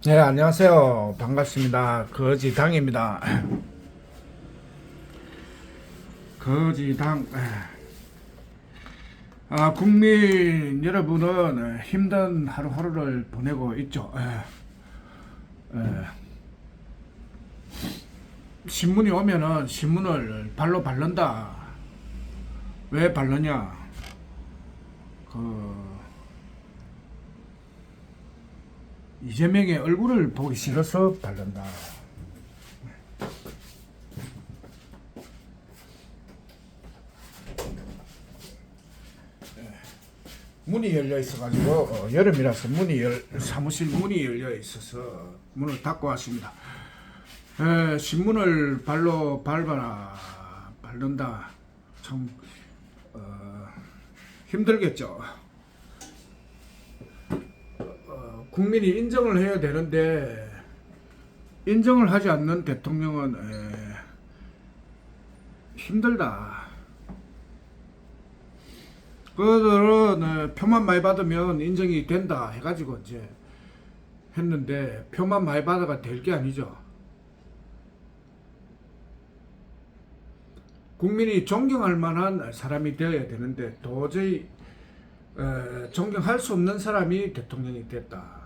네, 안녕하세요. 반갑습니다. 거지당입니다. 거지당. 국민 여러분은 힘든 하루하루를 보내고 있죠. 신문이 오면은 신문을 발로 밟는다. 왜 밟느냐? 이재명의 얼굴을 보기 싫어서 밟는다. 문이 열려 있어가지고 여름이라서 사무실 문이 열려 있어서 문을 닫고 왔습니다. 신문을 발로 밟는다. 참 힘들겠죠. 국민이 인정을 해야 되는데 인정을 하지 않는 대통령은 힘들다. 그들은 표만 많이 받으면 인정이 된다 해가지고 이제 했는데 표만 많이 받아가 될 게 아니죠. 국민이 존경할 만한 사람이 되어야 되는데 도저히 존경할 수 없는 사람이 대통령이 됐다.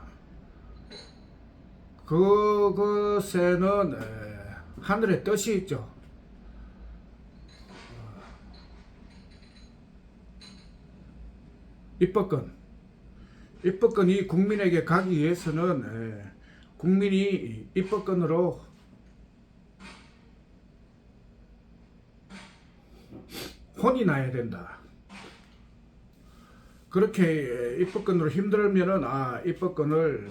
그것에는 하늘의 뜻이 있죠. 입법권이 국민에게 가기 위해서는 국민이 입법권으로 혼이 나야 된다. 그렇게 입법권으로 힘들면은 입법권을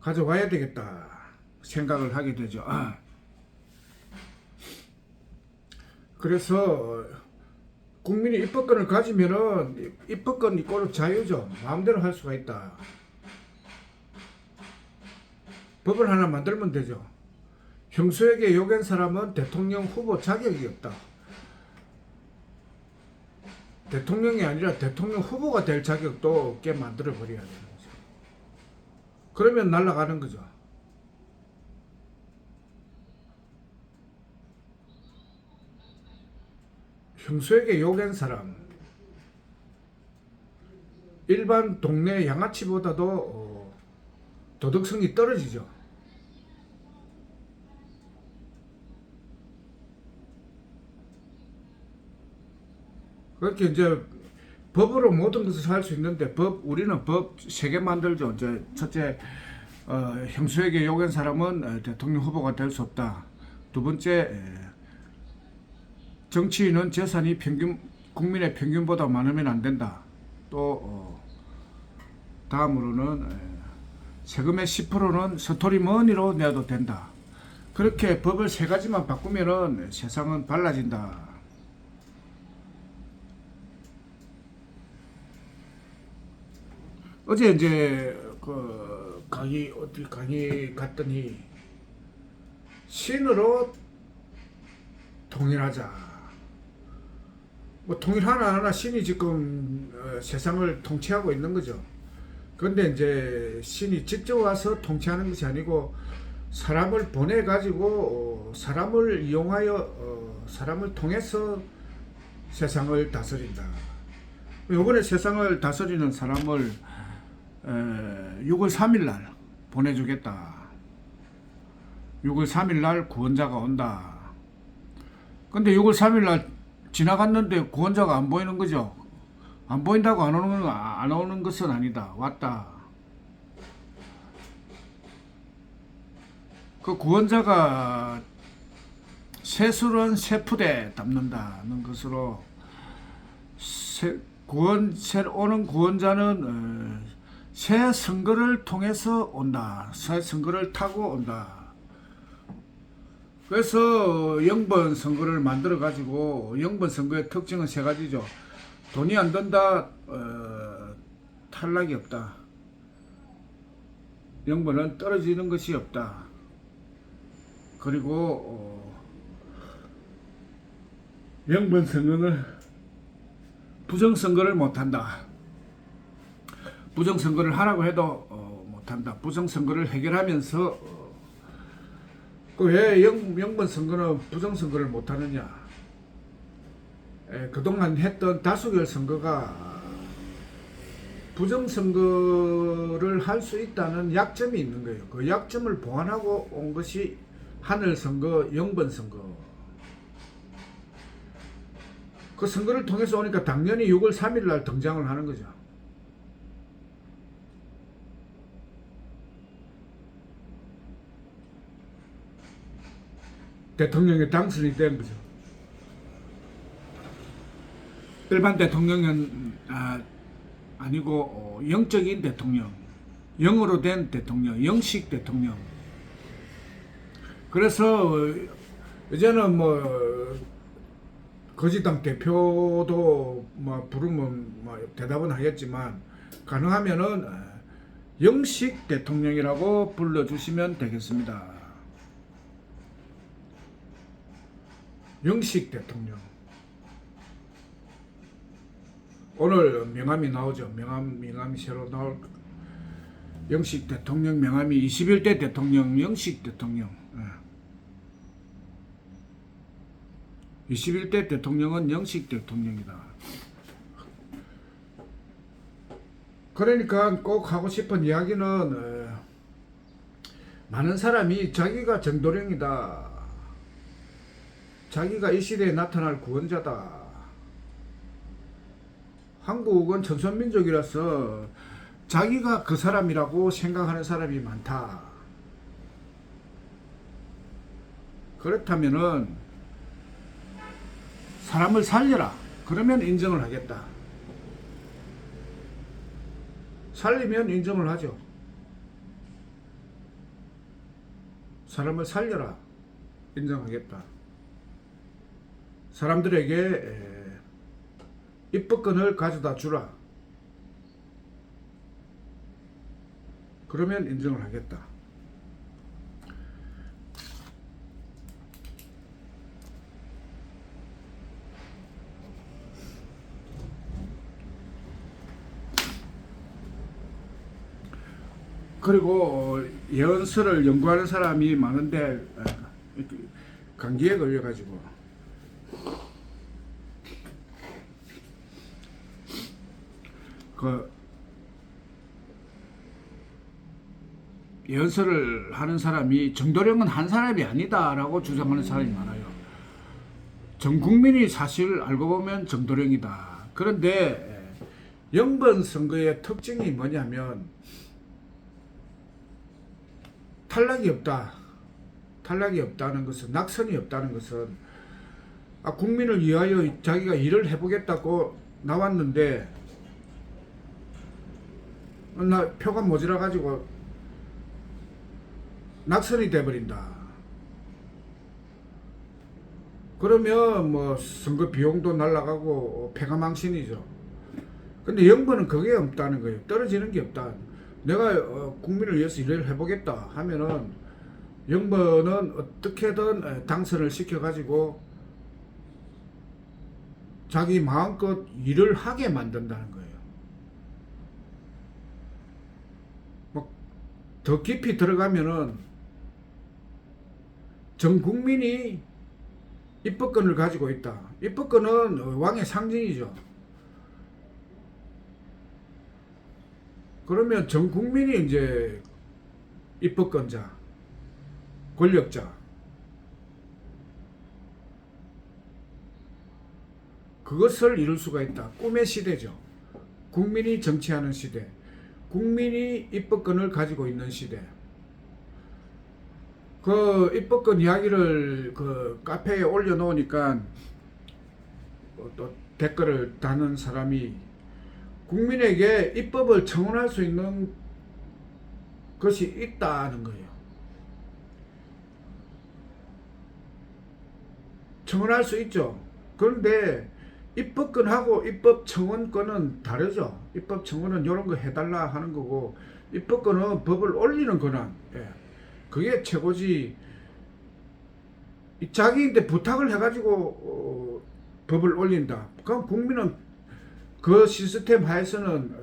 가져와야 되겠다 생각을 하게 되죠. 그래서 국민이 입법권을 가지면은 입법권이 꼴 자유죠. 마음대로 할 수가 있다. 법을 하나 만들면 되죠. 형수에게 요구한 사람은 대통령 후보 자격이 없다. 대통령이 아니라 대통령 후보가 될 자격도 없게 만들어 버려야 되는 거죠. 그러면 날아가는 거죠. 형수에게 요구한 사람, 일반 동네 양아치보다도 도덕성이 떨어지죠. 그렇게 이제 법으로 모든 것을 할 수 있는데 우리는 법 3개 만들죠. 이제 첫째, 형수에게 요구한 사람은 대통령 후보가 될 수 없다. 두 번째, 정치인은 재산이 국민의 평균보다 많으면 안 된다. 또 다음으로는 세금의 10%는 스토리머니로 내도 된다. 그렇게 법을 3가지만 바꾸면은 세상은 달라진다. 어제 이제 어디 강의 갔더니 신으로 통일하자. 뭐 통일 하나하나 신이 지금 세상을 통치하고 있는 거죠. 그런데 이제 신이 직접 와서 통치하는 것이 아니고 사람을 보내 가지고 사람을 이용하여 사람을 통해서 세상을 다스린다. 이번에 세상을 다스리는 사람을 6월 3일 날 보내주겠다. 6월 3일 날 구원자가 온다. 근데 6월 3일 날 지나갔는데 구원자가 안 보이는 거죠. 안 보인다고 안 오는 것은 아니다. 왔다. 그 구원자가 세술은 세푸대 담는다는 것으로 오는 구원자는 새 선거를 통해서 온다. 새 선거를 타고 온다. 그래서 영번 선거를 만들어 가지고 영번 선거의 특징은 3가지죠. 돈이 안 든다, 탈락이 없다. 영번은 떨어지는 것이 없다. 그리고 영번 선거는 부정선거를 못한다. 부정선거를 하라고 해도 못한다. 부정선거를 해결하면서 왜 영번 선거는 부정선거를 못하느냐. 그동안 했던 다수결 선거가 부정선거를 할 수 있다는 약점이 있는 거예요. 그 약점을 보완하고 온 것이 하늘선거, 영번선거. 그 선거를 통해서 오니까 당연히 6월 3일 날 등장을 하는 거죠. 대통령이 당선이 된 거죠. 일반 대통령은 아니고 영적인 대통령, 영으로 된 대통령, 영식 대통령. 그래서 이제는 뭐 거지당 대표도 뭐 부르면 뭐 대답은 하겠지만 가능하면은 영식 대통령이라고 불러주시면 되겠습니다. 영식 대통령. 오늘 명함이 나오죠. 명함이 새로 나올 영식 대통령 명함이 21대 대통령 영식 대통령. 21대 대통령은 영식 대통령이다. 그러니까 꼭 하고 싶은 이야기는 많은 사람이 자기가 정도령이다. 자기가 이 시대에 나타날 구원자다. 한국은 천선민족이라서 자기가 그 사람이라고 생각하는 사람이 많다. 그렇다면은 사람을 살려라. 그러면 인정을 하겠다. 살리면 인정을 하죠. 사람을 살려라. 인정하겠다. 사람들에게 입법권을 가져다 주라. 그러면 인정을 하겠다. 그리고 예언서를 연구하는 사람이 많은데 감기에 걸려가지고 그 예언서를 하는 사람이 정도령은 한 사람이 아니다라고 주장하는 사람이 많아요. 전 국민이 사실 알고 보면 정도령이다. 그런데 영번 선거의 특징이 뭐냐면 탈락이 없다. 탈락이 없다는 것은, 낙선이 없다는 것은 국민을 위하여 자기가 일을 해보겠다고 나왔는데 나 표가 모자라 가지고 낙선이 돼버린다. 그러면 뭐 선거 비용도 날라가고 패가 망신이죠. 근데 영번은 그게 없다는 거예요. 떨어지는 게 없다. 내가 국민을 위해서 일을 해보겠다 하면은 영번은 어떻게든 당선을 시켜가지고 자기 마음껏 일을 하게 만든다는 거예요. 뭐 더 깊이 들어가면은 전 국민이 입법권을 가지고 있다. 입법권은 왕의 상징이죠. 그러면 전 국민이 이제 입법권자, 권력자. 그것을 이룰 수가 있다. 꿈의 시대죠. 국민이 정치하는 시대. 국민이 입법권을 가지고 있는 시대. 그 입법권 이야기를 그 카페에 올려놓으니까 또 댓글을 다는 사람이 국민에게 입법을 청원할 수 있는 것이 있다는 거예요. 청원할 수 있죠. 그런데 입법권하고 입법 청원권은 다르죠. 입법 청원은 이런 거 해달라 하는 거고, 입법권은 법을 올리는 권한. 그게 최고지. 자기한테 부탁을 해가지고 법을 올린다. 그럼 국민은 그 시스템 하에서는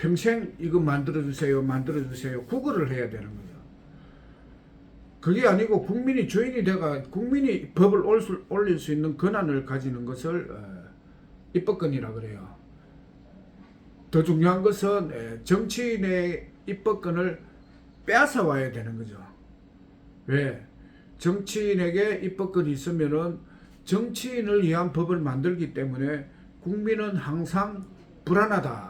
평생 이거 만들어주세요, 만들어주세요, 구걸을 해야 되는 거죠. 그게 아니고 국민이 주인이 돼가 국민이 법을 올릴 수 있는 권한을 가지는 것을 입법권이라 그래요. 더 중요한 것은 정치인의 입법권을 빼앗아 와야 되는 거죠. 왜? 정치인에게 입법권이 있으면은 정치인을 위한 법을 만들기 때문에 국민은 항상 불안하다.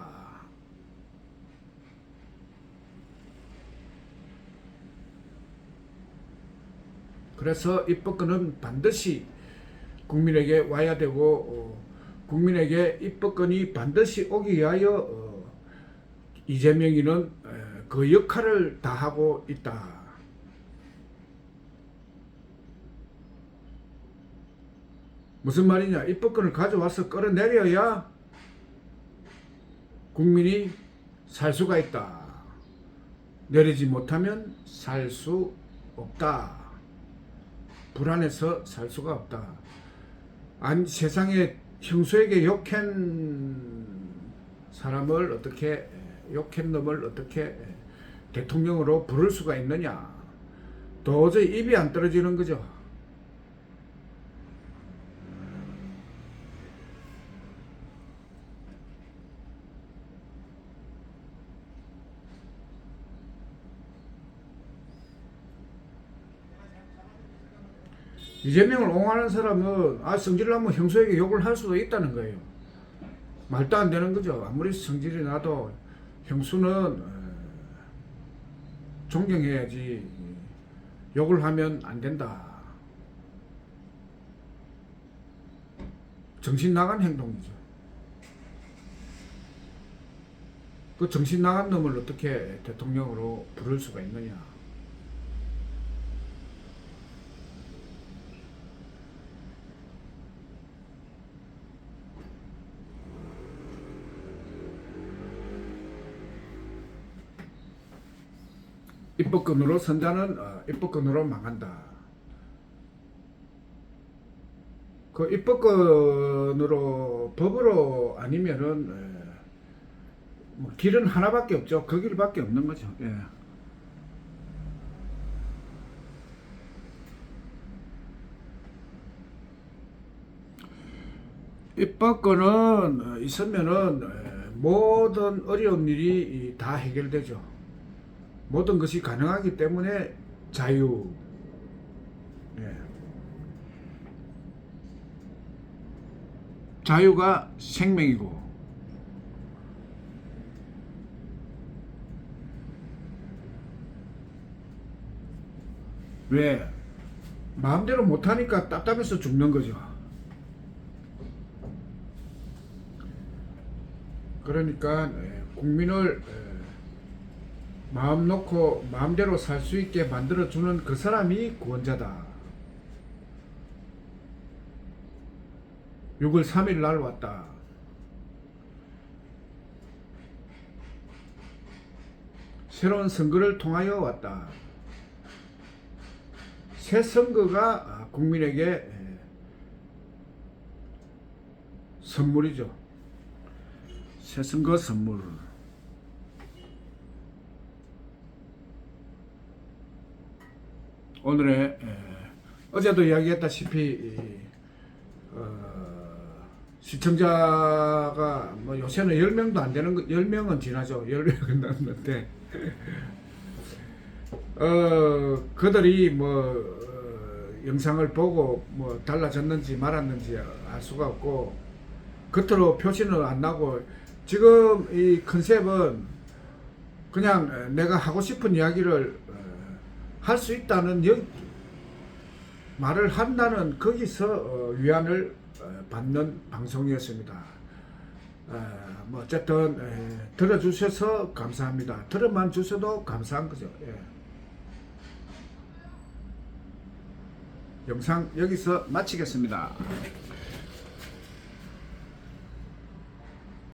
그래서 입법권은 반드시 국민에게 와야 되고 국민에게 입법권이 반드시 오기 위하여 이재명이는 그 역할을 다하고 있다. 무슨 말이냐? 입법권을 가져와서 끌어내려야 국민이 살 수가 있다. 내리지 못하면 살 수 없다. 불안해서 살 수가 없다. 아니, 세상에 형수에게 욕한 사람을 어떻게, 욕한 놈을 어떻게 대통령으로 부를 수가 있느냐. 도저히 입이 안 떨어지는 거죠. 이재명을 옹호하는 사람은 성질 나면 형수에게 욕을 할 수도 있다는 거예요. 말도 안 되는 거죠. 아무리 성질이 나도 형수는 존경해야지 욕을 하면 안 된다. 정신 나간 행동이죠. 그 정신 나간 놈을 어떻게 대통령으로 부를 수가 있느냐. 입법권으로 선자는 입법권으로 망한다. 그 입법권으로 법으로 아니면은 뭐 길은 하나밖에 없죠. 그 길밖에 없는 거죠. 예. 입법권은 있으면은 모든 어려운 일이 다 해결되죠. 모든 것이 가능하기 때문에 자유. 예. 자유가 생명이고 왜? 마음대로 못하니까 답답해서 죽는 거죠. 그러니까 국민을 마음 놓고 마음대로 살 수 있게 만들어주는 그 사람이 구원자다. 6월 3일 날 왔다. 새로운 선거를 통하여 왔다. 새 선거가 국민에게 선물이죠. 새 선거 선물. 오늘의 어제도 이야기했다시피 시청자가 뭐 요새는 10명도 안 되는 거, 10명은 지나죠. 10명은 넘는데 그들이 뭐 영상을 보고 뭐 달라졌는지 말았는지 알 수가 없고 겉으로 표시는 안 나고 지금 이 컨셉은 그냥 내가 하고 싶은 이야기를 할 수 있다는 말을 한다는 거기서 위안을 받는 방송이었습니다. 뭐 어쨌든 들어주셔서 감사합니다. 들어만 주셔도 감사한 거죠. 예. 영상 여기서 마치겠습니다.